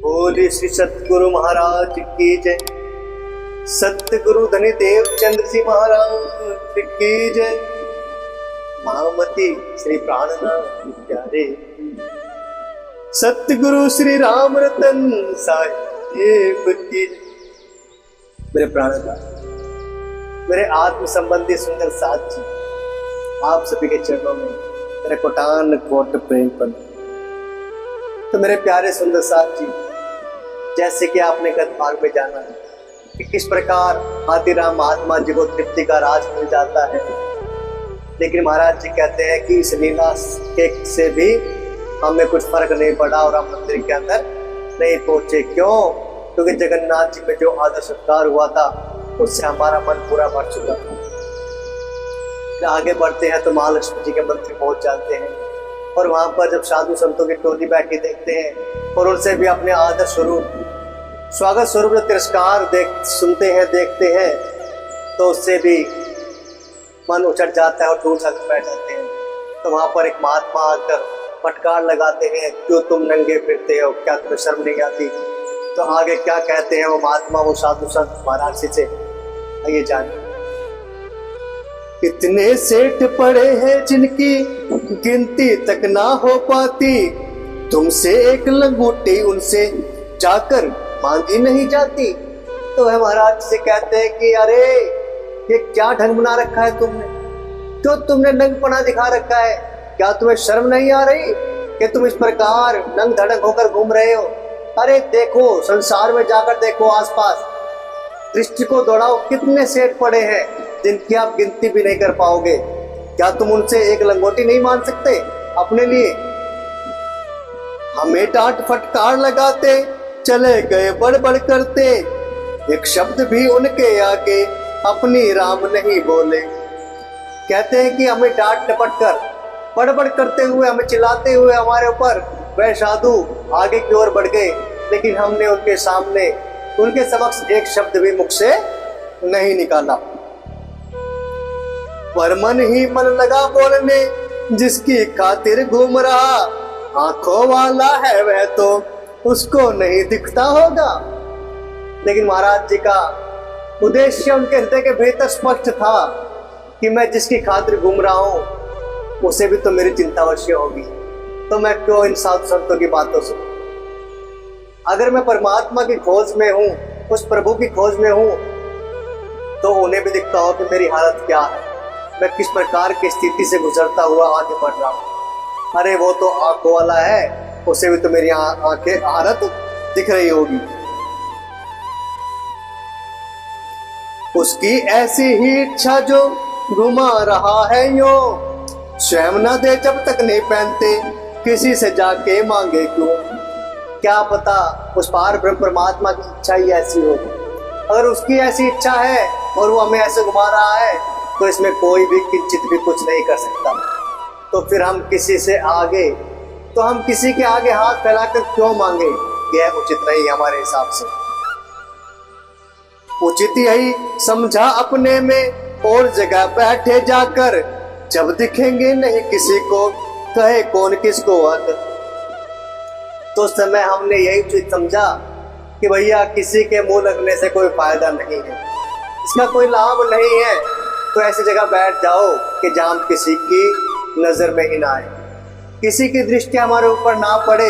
बोले श्री सतगुरु महाराज की जय। सतगुरु धनी देव चंद्र जी महाराज की जय। महामती श्री प्राणनाथ प्यारे सतगुरु श्री राम रतन साहिब की। मेरे प्राणनाथ, मेरे आत्म संबंधी सुंदर साथ जी, आप सभी के चरणों में मेरे कोटान कोट प्रेम पर। तो मेरे प्यारे सुंदर साथ जी, जैसे कि आपने गत भाग में जाना है कि किस प्रकार हाथीराम महात्मा जी को तृप्ति का राज मिल जाता है, लेकिन महाराज जी कहते हैं कि इस लीला से भी हमें कुछ फर्क नहीं पड़ा और हम मंदिर के अंदर नहीं पहुंचे। क्यों? क्योंकि जगन्नाथ जी में जो आदर सत्कार हुआ था उससे हमारा मन पूरा भर चुका था। आगे बढ़ते हैं तो महालक्ष्मी जी के मंदिर पहुंच जाते हैं और वहां पर जब साधु संतों की टोली बैठी देखते हैं और उनसे भी अपने आदर स्वरूप स्वागत स्वरूप तिरस्कार सुनते हैं, देखते हैं, तो उससे भी मन उछट जाता है और टूट कर बैठ जाते हैं। तो वहां पर एक महात्मा आकर फटकार लगाते हैं, क्यों तुम नंगे फिरते हो, क्या तुम्हें शर्म नहीं आती? तो आगे क्या कहते हैं वो महात्मा, वो साधु संत वाराणसी से, आइए जानिए। इतने सेठ पड़े हैं जिनकी गिनती तक ना हो पाती, तुमसे एक लंगोटी उनसे जाकर मांगी नहीं जाती। तो वह महाराज से कहते हैं कि अरे ये क्या ढंग बना रखा है तुमने, क्यों तुमने नंगपना दिखा रखा है? क्या तुम्हें शर्म नहीं आ रही कि तुम इस प्रकार नंग धड़क होकर घूम रहे हो? अरे देखो, संसार में जाकर देखो, आसपास दृष्टि को दौड़ाओ, कितने सेठ पड़े हैं जिनकी आप गिनती भी नहीं कर पाओगे। क्या तुम उनसे एक लंगोटी नहीं मान सकते अपने लिए? हमें डांट फटकार लगाते चले गए बड़बड़ करते, एक शब्द भी उनके आगे अपनी राम नहीं बोले। कहते हैं कि हमें डांट टपट कर बड़बड़ करते हुए, हमें चिल्लाते हुए हमारे ऊपर वह साधु आगे की ओर बढ़ गए, लेकिन हमने उनके सामने, उनके समक्ष एक शब्द भी मुख से नहीं निकाला। पर मन ही मन लगा बोलने, जिसकी खातिर घूम रहा, आंखों वाला है वह तो उसको नहीं दिखता होगा। लेकिन महाराज जी का उद्देश्य उनके हृदय के भीतर स्पष्ट था कि मैं जिसकी खातिर घूम रहा हूं उसे भी तो मेरी चिंता अवश्य होगी, तो मैं क्यों इन साधु संतों की बातों से? अगर मैं परमात्मा की खोज में हूं, उस प्रभु की खोज में हूं, तो उन्हें भी दिखता हो कि मेरी हालत क्या है, मैं किस प्रकार की स्थिति से गुजरता हुआ आगे बढ़ रहा हूं। अरे वो तो आंखों वाला है, उसे भी तो मेरी आंखें हालत दिख रही होगी। उसकी ऐसी ही इच्छा जो घुमा रहा है यो, स्वयं न दे जब तक नहीं पहनते, किसी से जाके मांगे क्यों? क्या पता उस पार ब्रह्म परमात्मा की इच्छा ही ऐसी हो। अगर उसकी ऐसी इच्छा है और वो हमें ऐसे घुमा रहा है, तो इसमें कोई भी किंचित भी कुछ नहीं कर सकता। तो फिर हम किसी से आगे, तो हम किसी के आगे हाथ फैलाकर क्यों मांगे? यह उचित नहीं हमारे हिसाब से। उचित यही समझा अपने में और जगह बैठे जाकर, जब दिखेंगे नहीं किसी को, कहे कौन किसको आकर। तो उस समय हमने यही उचित समझा कि भैया किसी के मुंह लगने से कोई फायदा नहीं है, इसका कोई लाभ नहीं है। तो ऐसी जगह बैठ जाओ कि जहां किसी की नजर में ही ना आए, किसी की दृष्टि हमारे ऊपर ना पड़े।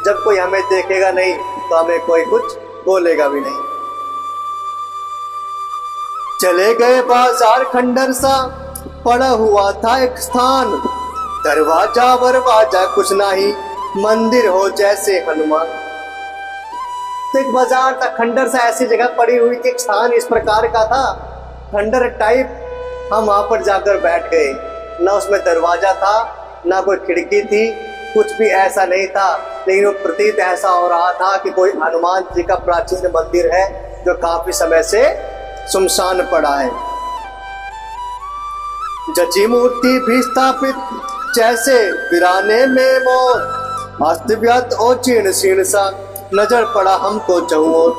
जब कोई हमें देखेगा नहीं तो हमें कोई कुछ बोलेगा भी नहीं। चले गए बाजार खंडर सा, पड़ा हुआ था एक स्थान, दरवाजा वरवाजा कुछ नहीं, मंदिर हो जैसे हनुमान। तो एक बाजार था, खंडर सा ऐसी जगह पड़ी हुई थी, एक स्थान इस प्रकार का था, खंडर टाइप। हम वहां पर जाकर बैठ गए, ना उसमें दरवाजा था, ना कोई खिड़की थी, कुछ भी ऐसा नहीं था, लेकिन वो प्रतीत ऐसा हो रहा था कि कोई हनुमान जी का प्राचीन मंदिर है जो काफी समय से सुनसान पड़ा है। जची मूर्ति भी स्थापित जैसे वीराने में मोर, अस्त व्यस्त और चीर्ण शीर्ण सा नजर पड़ा हमको चहुओर।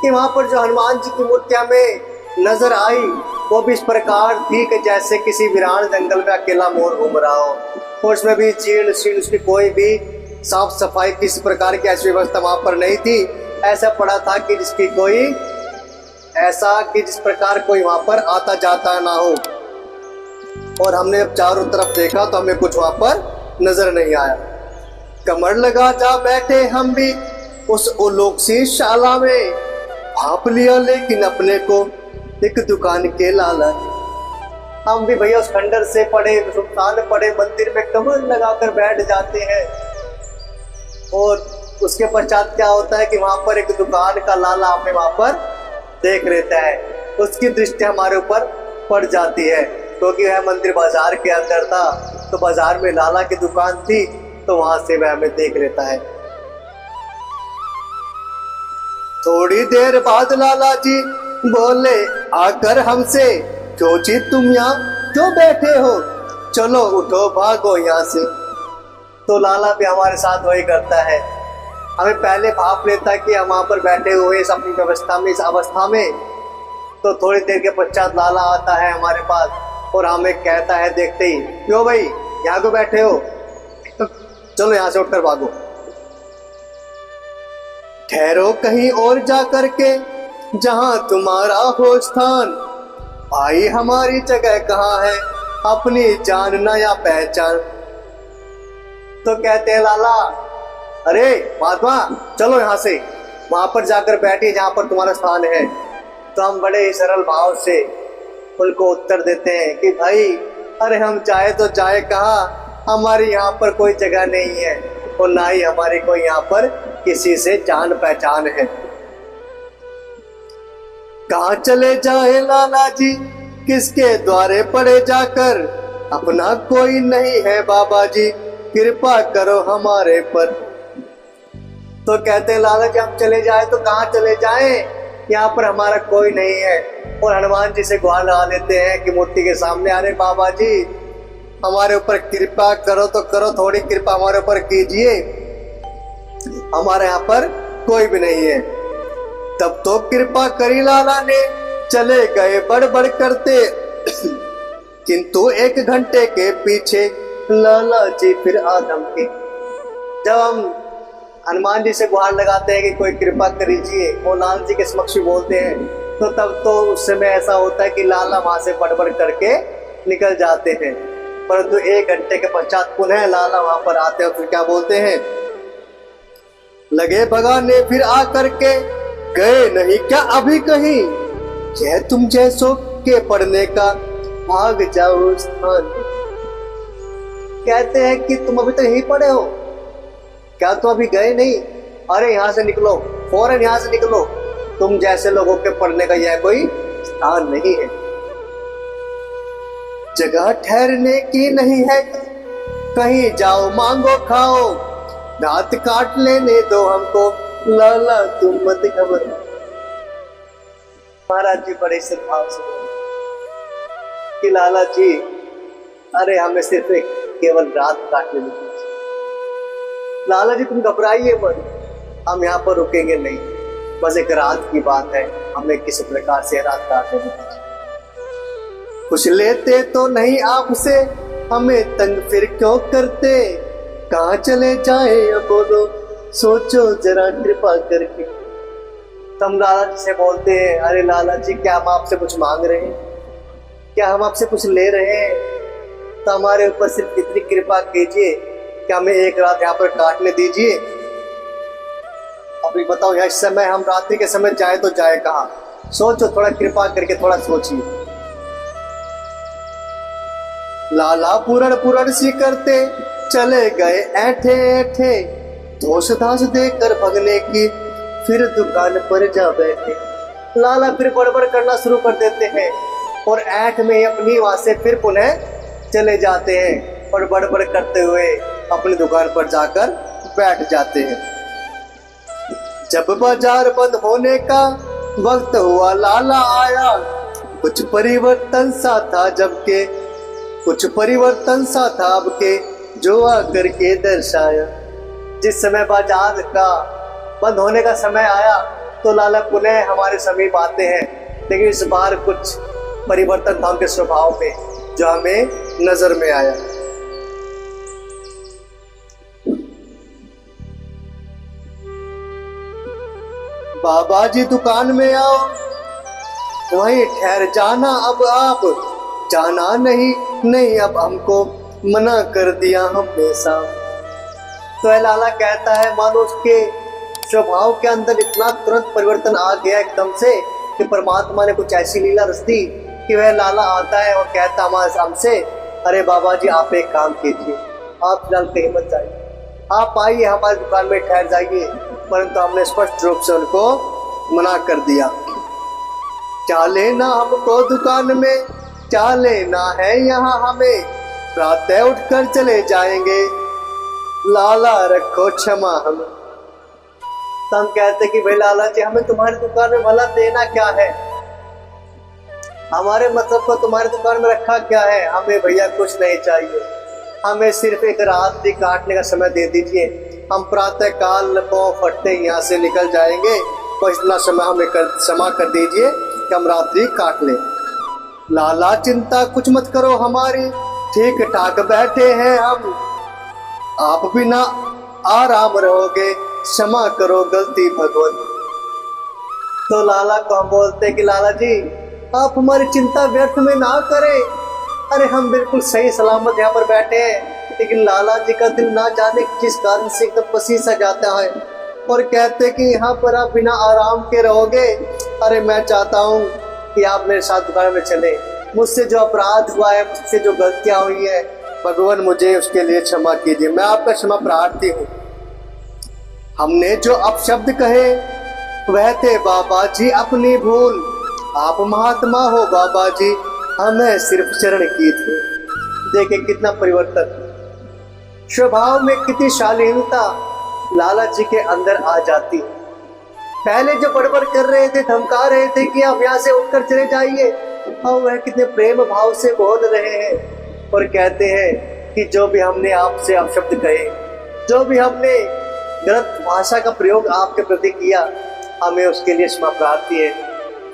कि वहां पर जो हनुमान जी की मूर्तियां में नजर आई वो भी इस प्रकार थी कि जैसे किसी वीरान जंगल में अकेला मोर घूम रहा हो, और उसमें भी चीर्ण शीर्ण, उसकी कोई भी साफ सफाई किसी प्रकार की ऐसी व्यवस्था वहां पर नहीं थी। ऐसा पड़ा था कि जिस प्रकार कोई वहां पर आता जाता ना हो। और हमने जब चारों तरफ देखा तो हमें कुछ वहां पर नजर नहीं आया। कमर लगा जा बैठे हम भी उस उलोक सी शाला में, भाप लिया लेकिन अपने को एक दुकान के लाला ने। हम भी भैया उस खंडर से पड़े सुल्तान पड़े मंदिर में कमर लगाकर बैठ जाते हैं। और उसके पश्चात क्या होता है कि वहां पर एक दुकान का लाला हमें वहां पर देख लेता है। उसकी दृष्टि हमारे ऊपर पड़ जाती है, क्योंकि वह मंदिर बाजार के अंदर था, तो बाजार में लाला की दुकान थी, तो वहां से वह हमें देख लेता है। थोड़ी देर बाद लाला जी बोले आकर हमसे, क्यों जी तुम यहाँ क्यों बैठे हो, चलो उठो भागो यहाँ से। तो लाला भी हमारे साथ वही करता है, हमें पहले भाप लेता है कि हम वहां पर बैठे हुए इस अपनी व्यवस्था में, इस अवस्था में। तो थोड़ी देर के पश्चात लाला आता है हमारे पास और हमें कहता है देखते ही, क्यों भाई यहाँ को बैठे हो, चलो यहाँ से उठकर भागो, ठहरो कहीं और जा करके जहां तुम्हारा हो स्थान, भाई हमारी जगह कहाँ है, अपनी जानना या पहचान। तो कहते हैं लाला, अरे महात्मा चलो यहाँ से, वहां पर जाकर बैठिए जहां पर तुम्हारा स्थान है। तो हम बड़े ही सरल भाव से उनको उत्तर देते हैं कि भाई अरे हम जाए तो जाए कहाँ, हमारी यहाँ पर कोई जगह नहीं है और ना ही हमारी कोई यहाँ पर किसी से जान पहचान है। कहाँ चले जाए लाला जी, किसके द्वारे पड़े जाकर, अपना कोई नहीं है बाबा जी, कृपा करो हमारे पर। तो कहते हैं लाला जी हम चले जाए तो कहाँ चले जाएं, यहाँ पर हमारा कोई नहीं है। और हनुमान जी से गुहार लगा लेते हैं कि मूर्ति के सामने, अरे बाबा जी हमारे ऊपर कृपा करो तो करो, थोड़ी कृपा हमारे ऊपर कीजिए, हमारे यहाँ पर कोई भी नहीं है। तब तो कृपा करी लाला ने, चले गए बड़बड़ करते किंतु 1 घंटे के पीछे लाला जी फिर आदम के। जब हम हनुमान जी से गुहार लगाते हैं कि कोई कृपा करीजिए और लाल जी के समक्ष बोलते हैं, तो तब तो उस समय ऐसा होता है कि लाला वहां से बड़बड़ करके निकल जाते हैं। परंतु 1 घंटे के पश्चात पुनः लाला वहां पर आते हैं और फिर क्या बोलते हैं, लगे भगाने फिर आकर के, गए नहीं क्या अभी कहीं, यह तुम जैसो के पढ़ने का भाग जाओ स्थान। कहते हैं कि तुम अभी तक यहीं पड़े हो क्या, तुम अभी गए नहीं, अरे यहाँ से निकलो, फौरन यहाँ से निकलो, तुम जैसे लोगों के पढ़ने का यह कोई स्थान नहीं है, जगह ठहरने की नहीं है, कहीं जाओ मांगो खाओ, रात काट लेने दो हमको, लाला तुम मत घबराओ। महाराज जी बड़े सद्भाव से कि लाला जी अरे हमें सिर्फ केवल रात काटने दीजिए, लाला जी तुम घबराइए मत, हम यहाँ पर रुकेंगे नहीं, बस एक रात की बात है, हमें किसी प्रकार से रात काटने दीजिए। कुछ लेते तो नहीं आपसे, हमें तंग फिर क्यों करते, कहाँ चले जाए अब बोलो, सोचो जरा कृपा करके। तम लाला जी से बोलते हैं, अरे लाला जी क्या हम आपसे कुछ मांग रहे हैं, क्या हम आपसे कुछ ले रहे हैं, तो हमारे ऊपर सिर्फ इतनी कृपा कीजिए कि हमें एक रात यहाँ पर काटने दीजिए। अभी बताओ इस समय हम रात्रि के समय जाए तो जाए कहाँ, सोचो थोड़ा कृपा करके, थोड़ा सोचिए। लाला पूरण सी करते चले गए ऐठे ऐठे, धोस धास देकर भगने की फिर दुकान पर जा बैठे। लाला फिर बड़बड़ करना शुरू कर देते हैं और ऐठ में अपनी वहां से फिर पुनः चले जाते हैं और बड़बड़ करते हुए अपनी दुकान पर जाकर बैठ जाते हैं। जब बाजार बंद होने का वक्त हुआ लाला आया, कुछ परिवर्तन सा था जबकि कुछ परिवर्तन सा था अब के जो आकर के दर्शाया। जिस समय बाजार का बंद होने का समय आया तो लाला पुनः हमारे समीप आते हैं, लेकिन इस बार कुछ परिवर्तन था उनके स्वभाव में जो हमें नजर में आया। बाबा जी दुकान में आओ, वहीं ठहर जाना अब आप, जाना नहीं नहीं अब हमको मना कर दिया हमने साहब। तो यह लाला कहता है मानो उसके स्वभाव के अंदर इतना तुरंत परिवर्तन आ गया एकदम से कि परमात्मा ने कुछ ऐसी लीला रच दी कि वह लाला आता है और कहता हमारे हमसे, अरे बाबा जी आप एक काम कीजिए, आप फिलहाल कहीं मत जाइए, आप आइए हमारी दुकान में ठहर जाइए। परंतु हमने स्पष्ट रूप से उनको मना कर दिया। क्या लेना हमको दुकान में, क्या लेना है यहाँ हमें, प्रातः उठकर चले जाएंगे, लाला रखो क्षमा हमें। तो हम कहते कि भाई लाला जी हमें तुम्हारी दुकान में भला देना क्या है, हमारे मतलब को तुम्हारी दुकान में रखा क्या है, हमें भैया कुछ नहीं चाहिए, हमें सिर्फ एक रात भी काटने का समय दे दीजिए, हम प्रातः काल पाँव फटते यहाँ से निकल जाएंगे और इतना समय हमें क्षमा कर दीजिए कि हम रात्रि काट लें। लाला चिंता कुछ मत करो हमारी, ठीक ठाक बैठे हैं हम, आप बिना आराम रहोगे, क्षमा करो गलती भगवत। तो लाला को हम बोलते कि लाला जी आप हमारी चिंता व्यर्थ में ना करें, अरे हम बिल्कुल सही सलामत यहाँ पर बैठे हैं, लेकिन लाला जी का दिल ना जाने किस कारण से एकदम पसीज सा जाता है और कहते कि यहाँ पर आप बिना आराम के रहोगे। अरे मैं चाहता हूँ कि आप मेरे साथ दुकान में चले, मुझसे जो अपराध हुआ है, मुझसे जो गलतियाँ हुई है, भगवान मुझे उसके लिए क्षमा कीजिए, मैं आपका क्षमा प्रार्थी हूँ। हमने जो अपशब्द कहे वह थे बाबा जी अपनी भूल, आप महात्मा हो बाबा जी, हमें सिर्फ शरण की थी। देखे कितना परिवर्तन, स्वभाव में कितनी शालीनता लाला जी के अंदर आ जाती। पहले जो बड़बड़ कर रहे थे, धमका रहे थे कि आप यहाँ से उठकर चले जाइए, और वह कितने प्रेम भाव से बोल रहे हैं और कहते हैं कि जो भी हमने आपसे अपशब्द कहे, जो भी हमने गलत भाषा का प्रयोग आपके प्रति किया, हमें उसके लिए क्षमा प्रार्थी है,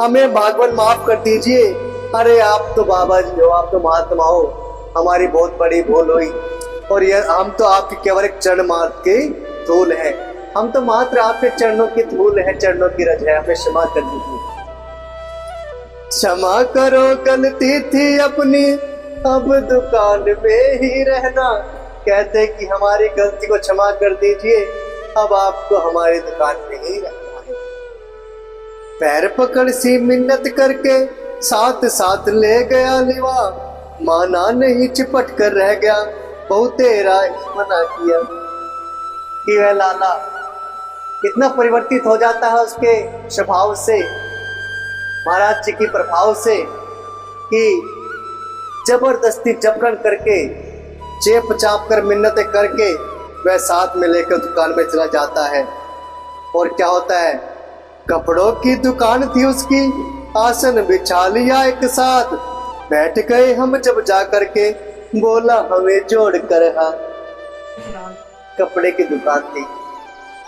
हमें भगवान माफ कर दीजिए। अरे आप तो बाबा जी हो, आप तो महात्मा हो, हमारी बहुत बड़ी भूल हुई और यह हम तो आपके केवल एक चरण मात्र की धूल है, हम तो मात्र आपके चरणों की धूल है, चरणों की रज है, हमें क्षमा कर दीजिए। क्षमा करो गलती थी अपनी, अब दुकान में ही रहना, कहते कि हमारी गलती को क्षमा कर दीजिए, अब आपको हमारी दुकान में ही रहना है। पैर पकड़ सी मिन्नत करके साथ साथ ले गया लिवा, माना नहीं चिपट कर रह गया, बहुत तेरा मना किया। कि वह लाला कितना परिवर्तित हो जाता है उसके स्वभाव से, महाराज जी की प्रभाव से, कि जबरदस्ती जबरन करके चेप चाप कर मिन्नतें करके वह साथ में लेकर दुकान में चला जाता है। और क्या होता है, कपड़ों की दुकान थी उसकी, आसन बिछा लिया एक साथ, बैठ गए हम जब जा करके, बोला हमें जोड़ कर हाथ। कपड़े की दुकान थी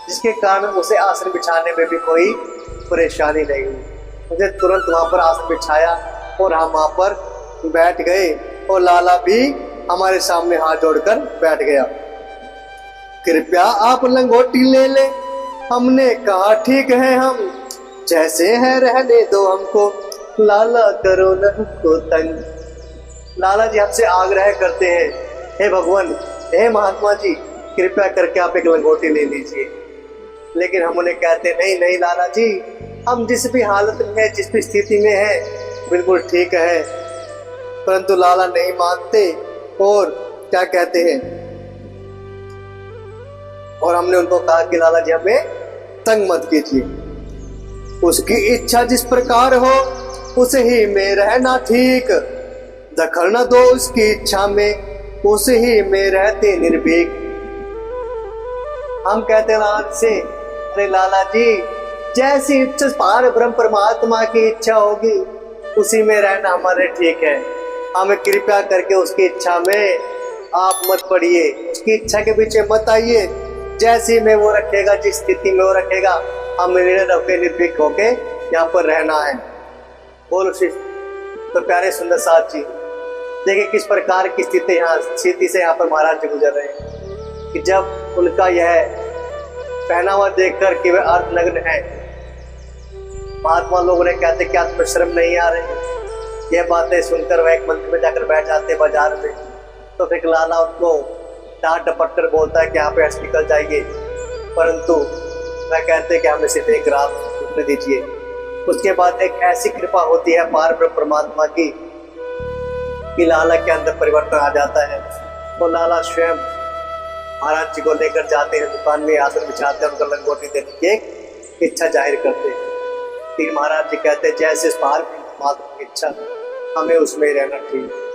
जिसके कारण उसे आसन बिछाने में भी कोई परेशानी नहीं हुई, मुझे तुरंत वहां पर आसन बिछाया और हम वहां पर बैठ गए और लाला भी हमारे सामने हाथ जोड़कर बैठ गया। कृपया आप लंगोटी ले ले, हमने कहा ठीक है हम जैसे हैं रहने दो हमको, लाला करो न हमको तंग। लाला जी हमसे आग्रह करते हैं, हे भगवान, हे महात्मा जी, कृपया करके आप एक लंगोटी ले लीजिए। लेकिन हम उन्हें कहते नहीं नहीं लाला जी, हम जिस भी हालत में है, जिस भी स्थिति में है, बिल्कुल ठीक है। परंतु लाला नहीं मानते और क्या कहते हैं, और हमने उनको कहा कि लाला जी हमें तंग मत कीजिए, उसकी इच्छा जिस प्रकार हो उसे ही में रहना ठीक, दखल न दो उसकी इच्छा में, उसे ही में रहते निर्भीक। हम कहते लाला से, अरे लाला जी, जैसी इच्छा पार ब्रह्म परमात्मा की इच्छा होगी उसी में रहना हमारे ठीक है, हमें कृपया करके उसकी इच्छा में आप मत पड़िए, उसकी इच्छा के पीछे मत आइए, जैसी में वो रखेगा, जिस स्थिति में वो रखेगा, हमें निर्भीक होके यहाँ पर रहना है। बोलो श्री तो प्यारे सुंदर साथ जी, देखिए किस प्रकार की स्थिति से यहाँ पर महाराज जी गुजर रहे हैं कि जब उनका यह पहनावा देखकर कि वह अर्धनग्न है, महात्मा लोगों ने कहते क्या तुम्हें शर्म नहीं आ रही? ये बातें सुनकर वह एक मंदिर में जाकर बैठ जाते बाजार में। तो फिर लाला उनको डांट डपट कर बोलता है कि यहाँ पे निकल जाइए, परंतु वह कहते कि हमें सिर्फ एक रात रुकने दीजिए। उसके बाद एक ऐसी कृपा होती है पार ब्रह्म परमात्मा की कि लाला के अंदर परिवर्तन आ जाता है। तो लाला स्वयं महाराज जी को लेकर जाते हैं, दुकान में आसन बिछाते हैं, उनको लंगोटी देने की एक इच्छा जाहिर करते हैं। फिर महाराज जी कहते हैं जैसे इस बाहर की इच्छा हमें उसमें रहना ठीक।